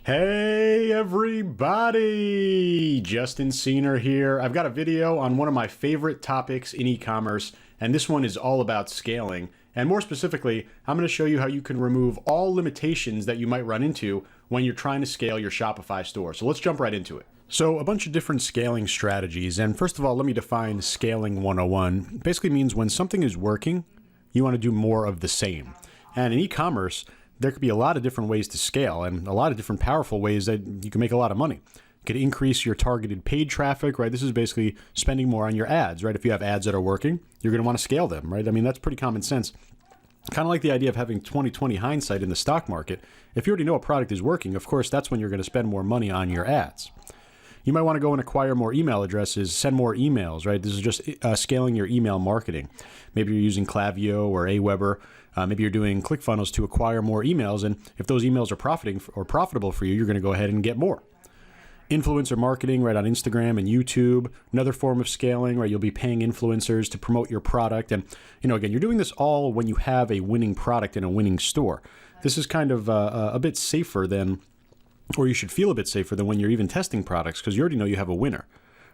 Hey everybody, Justin Senior here. I've got a video on one of my favorite topics in e-commerce, and this one is all about scaling. And more specifically, I'm going to show you how you can remove all limitations that you might run into when you're trying to scale your Shopify store. So let's jump right into it. So a bunch of different scaling strategies. And first of all, let me define scaling 101. It basically means when something is working, you want to do more of the same. And in e-commerce, there could be a lot of different ways to scale and a lot of different powerful ways that you can make a lot of money. You could increase your targeted paid traffic, right? This is basically spending more on your ads, right? If you have ads that are working, you're going to want to scale them, right? I mean, that's pretty common sense. Kind of like the idea of having 20/20 hindsight in the stock market. If you already know a product is working, of course, that's when you're going to spend more money on your ads. You might want to go and acquire more email addresses, send more emails, right? This is just scaling your email marketing. Maybe you're using Klaviyo or Aweber. Maybe you're doing ClickFunnels to acquire more emails. And if those emails are profitable for you, you're going to go ahead and get more. Influencer marketing, right, on Instagram and YouTube, another form of scaling, right? You'll be paying influencers to promote your product. And, again, you're doing this all when you have a winning product in a winning store. This is kind of a bit safer than, or you should feel a bit safer than when you're even testing products because you already know you have a winner,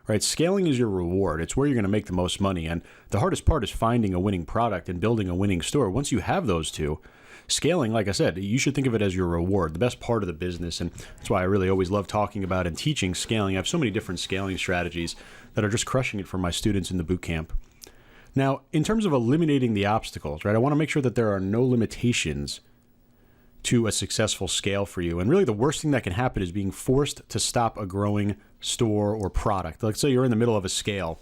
right? Scaling is your reward. It's where you're going to make the most money. And the hardest part is finding a winning product and building a winning store. Once you have those two, scaling, like I said, you should think of it as your reward, the best part of the business. And that's why I really always love talking about and teaching scaling. I have so many different scaling strategies that are just crushing it for my students in the bootcamp. Now, in terms of eliminating the obstacles, right, I want to make sure that there are no limitations to a successful scale for you. And really the worst thing that can happen is being forced to stop a growing store or product. Let's say you're in the middle of a scale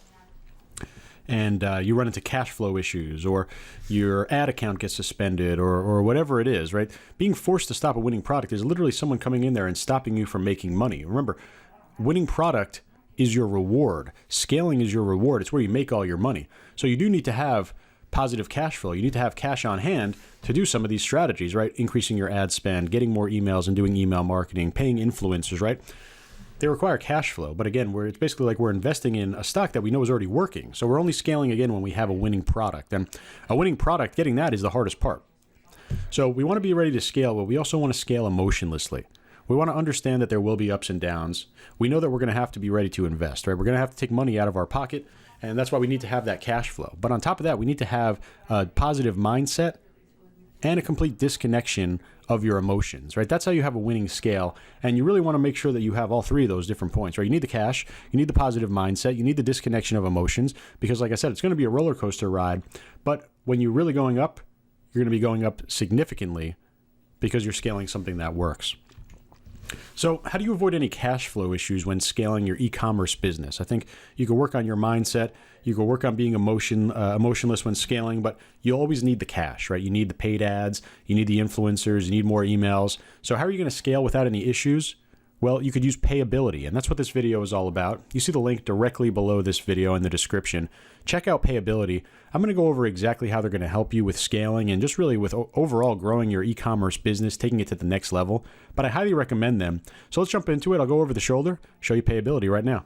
and you run into cash flow issues or your ad account gets suspended or whatever it is, right? Being forced to stop a winning product is literally someone coming in there and stopping you from making money. Remember, winning product is your reward. Scaling is your reward. It's where you make all your money. So you do need to have positive cash flow. You need to have cash on hand to do some of these strategies, right? Increasing your ad spend, getting more emails and doing email marketing, paying influencers, right? They require cash flow. But again, it's basically like we're investing in a stock that we know is already working. So we're only scaling again when we have a winning product. And a winning product, getting that is the hardest part. So we want to be ready to scale, but we also want to scale emotionlessly. We want to understand that there will be ups and downs. We know that we're going to have to be ready to invest, right? We're going to have to take money out of our pocket. And that's why we need to have that cash flow. But on top of that, we need to have a positive mindset and a complete disconnection of your emotions, right? That's how you have a winning scale. And you really want to make sure that you have all three of those different points, right? You need the cash, you need the positive mindset, you need the disconnection of emotions, because like I said, it's going to be a roller coaster ride. But when you're really going up, you're going to be going up significantly because you're scaling something that works. So how do you avoid any cash flow issues when scaling your e-commerce business? I think you can work on your mindset. You can work on being emotionless when scaling, but you always need the cash, right? You need the paid ads. You need the influencers. You need more emails. So how are you going to scale without any issues? Well, you could use Payability, and that's what this video is all about. You see the link directly below this video in the description. Check out Payability. I'm going to go over exactly how they're going to help you with scaling and just really with overall growing your e-commerce business, taking it to the next level. But I highly recommend them. So let's jump into it. I'll go over the shoulder, show you Payability right now.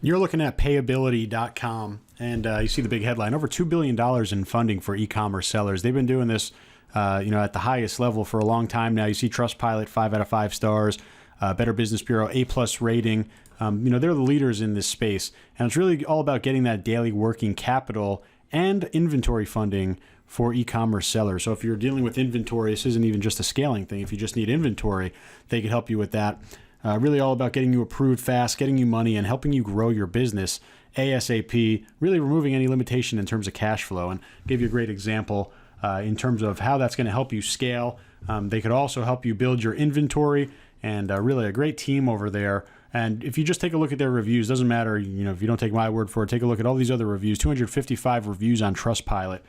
You're looking at Payability.com, and you see the big headline, over $2 billion in funding for e-commerce sellers. They've been doing this at the highest level for a long time now. You see Trustpilot, 5 out of 5 stars, Better Business Bureau, A+ rating. They're the leaders in this space. And it's really all about getting that daily working capital and inventory funding for e-commerce sellers. So if you're dealing with inventory, this isn't even just a scaling thing. If you just need inventory, they can help you with that. Really all about getting you approved fast, getting you money, and helping you grow your business ASAP, really removing any limitation in terms of cash flow. And give you a great example in terms of how that's going to help you scale. They could also help you build your inventory, and really a great team over there. And if you just take a look at their reviews, doesn't matter, if you don't take my word for it, take a look at all these other reviews, 255 reviews on Trustpilot,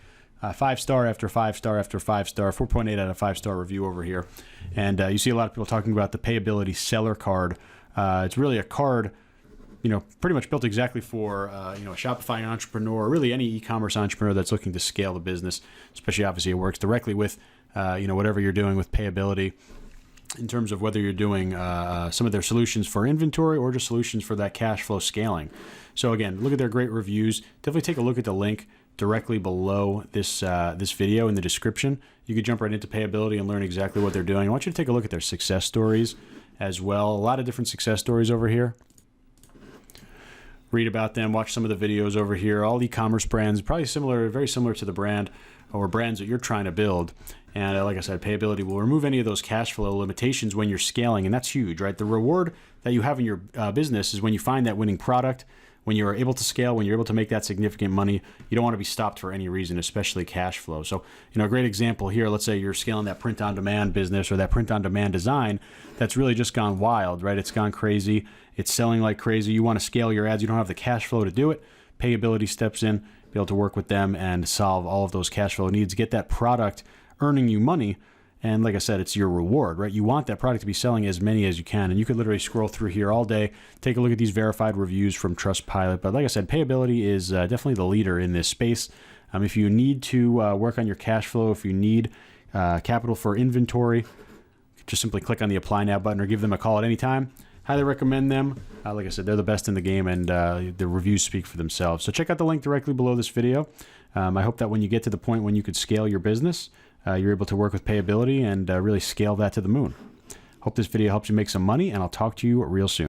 5-star after 5-star after 5-star, 4.8 out of 5-star review over here. And you see a lot of people talking about the Payability Seller Card. It's really a card, pretty much built exactly for, a Shopify entrepreneur, or really any e-commerce entrepreneur that's looking to scale the business, especially obviously it works directly with, whatever you're doing with Payability in terms of whether you're doing some of their solutions for inventory or just solutions for that cash flow scaling. So again, look at their great reviews. Definitely take a look at the link. directly below this this video in the description. You could jump right into Payability and learn exactly what they're doing. I want you to take a look at their success stories as well. A lot of different success stories over here. Read about them, watch some of the videos over here. All e-commerce brands, probably similar, very similar to the brand or brands that you're trying to build. And like I said, Payability will remove any of those cash flow limitations when you're scaling, and that's huge, right? The reward that you have in your business is when you find that winning product, when you're able to scale, when you're able to make that significant money. You don't want to be stopped for any reason, especially cash flow. So, a great example here, let's say you're scaling that print-on-demand business or that print-on-demand design that's really just gone wild, right? It's gone crazy. It's selling like crazy. You want to scale your ads. You don't have the cash flow to do it. Payability steps in, be able to work with them and solve all of those cash flow needs, get that product earning you money. And like I said, it's your reward, right? You want that product to be selling as many as you can. And you could literally scroll through here all day, take a look at these verified reviews from Trustpilot. But like I said, Payability is definitely the leader in this space. If you need to work on your cash flow, if you need capital for inventory, just simply click on the Apply Now button or give them a call at any time. Highly recommend them. Like I said, they're the best in the game, and the reviews speak for themselves. So check out the link directly below this video. I hope that when you get to the point when you could scale your business, you're able to work with Payability and really scale that to the moon. Hope this video helps you make some money, and I'll talk to you real soon.